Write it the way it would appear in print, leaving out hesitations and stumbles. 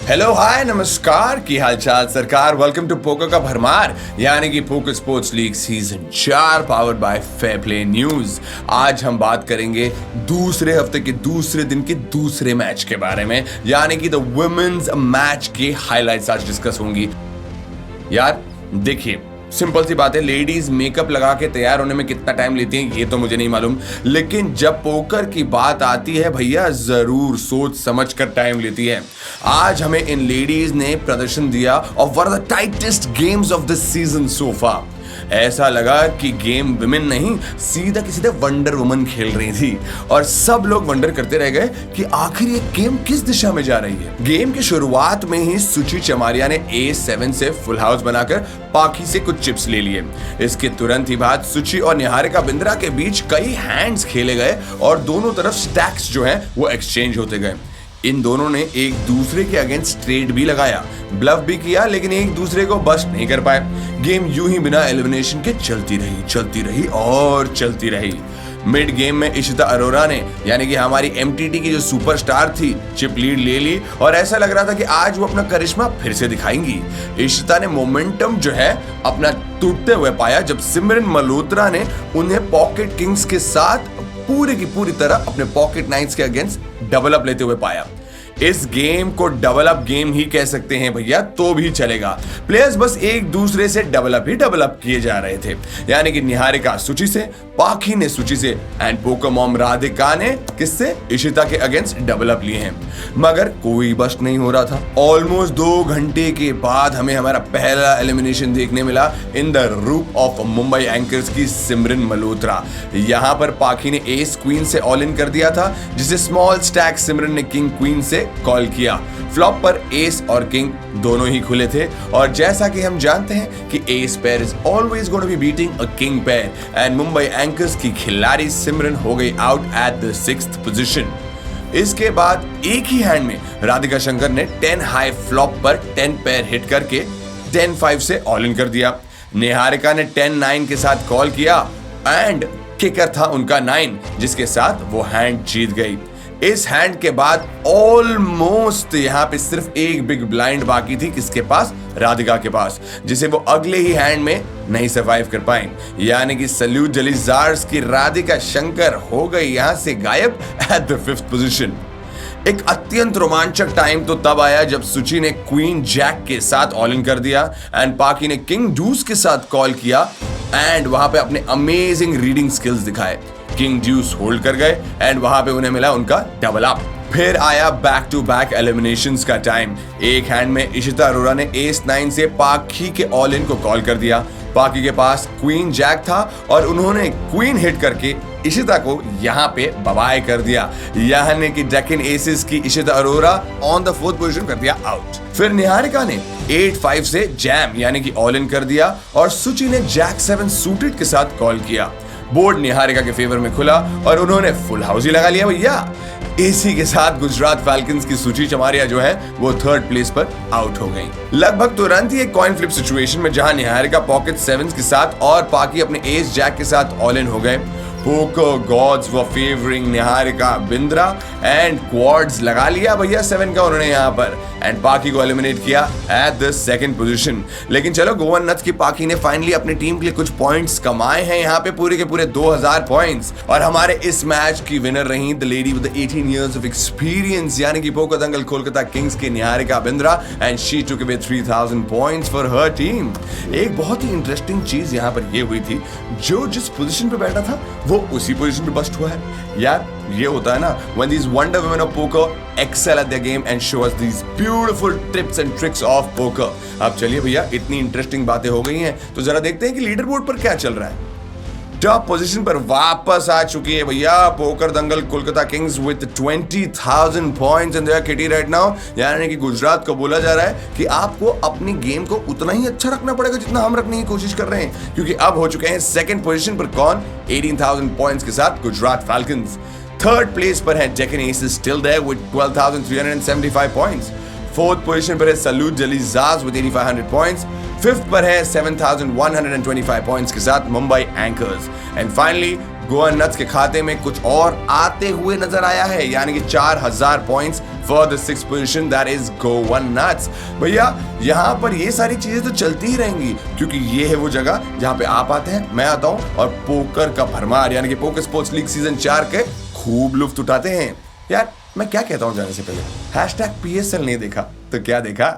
Hello hi नमस्कार की हालचाल सरकार। वेलकम टू पोकर का भरमार यानी कि poker sports league season 4 powered by fair play news. आज हम बात करेंगे दूसरे हफ्ते के दूसरे दिन के दूसरे मैच के बारे में, यानी कि द वुमेन्स मैच के हाइलाइट्स आज डिस्कस होंगी। यार देखिए, सिंपल सी बात है, लेडीज मेकअप लगा के तैयार होने में कितना टाइम लेती हैं ये तो मुझे नहीं मालूम, लेकिन जब पोकर की बात आती है भैया जरूर सोच समझ कर टाइम लेती है। आज हमें इन लेडीज ने प्रदर्शन दिया और one of the tightest games of the season so far. ऐसा लगा कि गेम विमेन नहीं, सीधा किसी ने वंडर वुमन खेल रही थी और सब लोग वंडर करते रह गए कि आखिर ये गेम किस दिशा में जा रही है। गेम की शुरुआत में ही सुची चमारिया ने A7 से फुल हाउस बनाकर पाखी से कुछ चिप्स ले लिए। इसके तुरंत ही बाद सुची और निहारिका बिंद्रा के बीच कई हैंड्स खेले गए और दोनों तरफ स्टैक्स जो हैं वो एक्सचेंज होते गए। इन दोनों ने एक दूसरे के अगेंस्ट ट्रेड भी लगाया, ब्लफ भी किया, लेकिन एक दूसरे को बस्ट नहीं कर पाए। गेम यूं ही बिना एलिमिनेशन के चलती रही। मिड गेम में इशिता अरोरा ने यानी कि हमारी MTT की जो सुपरस्टार थी चिप लीड ले ली और ऐसा लग रहा था कि आज वो अपना करिश्मा फिर से दिखाएंगी। इशिता ने मोमेंटम जो है अपना टूटते हुए पाया जब सिमरन मल्होत्रा ने उन्हें पॉकेट किंग्स के साथ पूरी की पूरी तरह अपने पॉकेट नाइट्स के अगेंस्ट डबल अप लेते हुए पाया। इस गेम को डबल अप गेम ही कह सकते हैं भैया, तो भी चलेगा। प्लेयर्स बस एक दूसरे से डबल अप किए जा रहे थे, यानी कि निहारिका सुची से, पाखी ने सुची से एंड पोकर मॉम राधिका ने किससे, इशिता के अगेंस्ट डबल अप लिए हैं, मगर कोई बस्ट नहीं हो रहा था। ऑलमोस्ट 2 घंटे के बाद हमें हमारा पहला एलिमिनेशन देखने मिला इन द रूप ऑफ मुंबई एंकर्स की सिमरन मल्होत्रा। यहां पर पाखी ने एस क्वीन से ऑल इन कर दिया था, जिसे स्मॉल स्टैक सिमरन ने किंग क्वीन से कॉल किया। फ्लॉप पर एस और किंग दोनों ही खुले थे और जैसा कि हम जानते हैं कि ace pair is always going to be beating a king pair and Mumbai Anchors की खिलाड़ी सिमरन हो गई out at the 6th position. इसके बाद एक ही हैंड में राधिका शंकर ने 10 हाई फ्लॉप पर 10 पेयर हिट करके 10-5 से ऑल इन कर दिया। निहारिका ने 10-9 के साथ कॉल किया एंड किकर था उनका 9, जिसके साथ वो हैंड जीत गई। इस हैंड के बाद ऑलमोस्ट यहां पे सिर्फ एक बिग ब्लाइंड बाकी थी, किसके पास, राधिका के पास, जिसे वो अगले ही हैंड में नहीं सर्वाइव कर पाई, यानी कि सल्यूट जलीजार्स की राधिका शंकर हो गई यहां से गायब एट द 5th पोजीशन। एक अत्यंत रोमांचक टाइम तो तब आया जब सुची ने क्वीन जैक के साथ ऑल इन कर दिया एंड पाखी ने किंग डूस के साथ कॉल किया एंड वहां पे अपने अमेजिंग रीडिंग स्किल्स दिखाए। किंग ड्यूस होल्ड कर गए एंड वहां पे उन्हें मिला उनका डबल अप। फिर आया बैक टू बैक एलिमिनेशंस का टाइम। एक हैंड में इशिता अरोरा ने एस 9 से पाखी के ऑल इन को कॉल कर दिया। पाखी के पास क्वीन जैक था और उन्होंने क्वीन हिट करके इशिता को यहाँ पे बबाई कर दिया, यानी कि डेक्कन एसेस की Ishita Arora on the 4th position कर दिया आउट। फिर निहारिका ने 8-5 से जैम यानी कि ऑल इन कर दिया और सुची ने जैक 7 सूटेड के साथ कॉल किया। बोर्ड निहारिका के फेवर में खुला और उन्होंने फुल हाउस ही लगा लिया भैया। इसी के साथ गुजरात फैल्कन्स की सुची चमारिया जो है वो 3rd प्लेस पर आउट हो गई। लगभग तुरंत ही एक कॉइन फ्लिप सिचुएशन में जहां निहारिका पॉकेट 7 के साथ और पाखी अपने एस जैक के साथ ऑल इन हो गए। Poker gods were favouring Niharika Bindra and quads लगा लिया भैया 7 का उन्होंने यहाँ पर एंड पाखी को एलिमिनेट किया एट द 2nd पोजीशन। लेकिन चलो गोवन नथ की पाखी ने फाइनली अपनी टीम के लिए कुछ पॉइंट्स कमाए हैं यहाँ पे, पूरे के पूरे 2000 पॉइंट्स। और हमारे इस मैच की विनर रही the lady with 18 years of experience, यानी कि पोकर दंगल कोलकाता किंग्स की Niharika Bindra and she took away 3000 points for her team. एक बहुत ही इंटरेस्टिंग चीज यहाँ पर ये हुई थी, जो जिस पोजीशन पे बैठा था वो उसी पोजीशन पे बस्ट हुआ है। यार ये होता है ना, when these wonder women of poker excel at their game and show us these beautiful tips and tricks of poker। अब चलिए भैया, इतनी इंटरेस्टिंग बातें हो गई हैं तो जरा देखते हैं कि लीडर बोर्ड पर क्या चल रहा है। टॉप पोजीशन पर वापस आ चुकी है भैया poker Dangal Kolkata Kings with 20,000 points in their kitty right now, यानी कि गुजरात को बोला जा रहा है कि आपको अपनी गेम को उतना ही अच्छा रखना पड़ेगा जितना हम रखने की कोशिश कर रहे हैं, क्योंकि अब हो चुके हैं 2nd पोजीशन पर कौन, 18,000 पॉइंट्स के साथ गुजरात फैल्कन्स। 3rd प्लेस पर है Deccan Aces still there with 12,375 points. 4th position पर है सल्यूट जलीजार्स विद 8,500 पॉइंट्स। 5th पर है 7,125 पॉइंट्स के साथ Mumbai anchors. And finally Goa nuts के खाते में कुछ और आते हुए नजर आया है, यानी कि 4,000 points for the 6th position, that is Goa nuts. भैया यहाँ पर ये सारी चीजें तो चलती ही रहेंगी, क्योंकि ये है वो जगह जहाँ पे आप आते हैं, मैं आता हूँ और पोकर का भरमार यानी कि पोकर स्पोर्ट्स लीग सीजन 4 के खूब लुत्फ उठाते हैं। यार मैं क्या कहता हूँ जाने से पहले, #PSL नहीं देखा तो क्या देखा।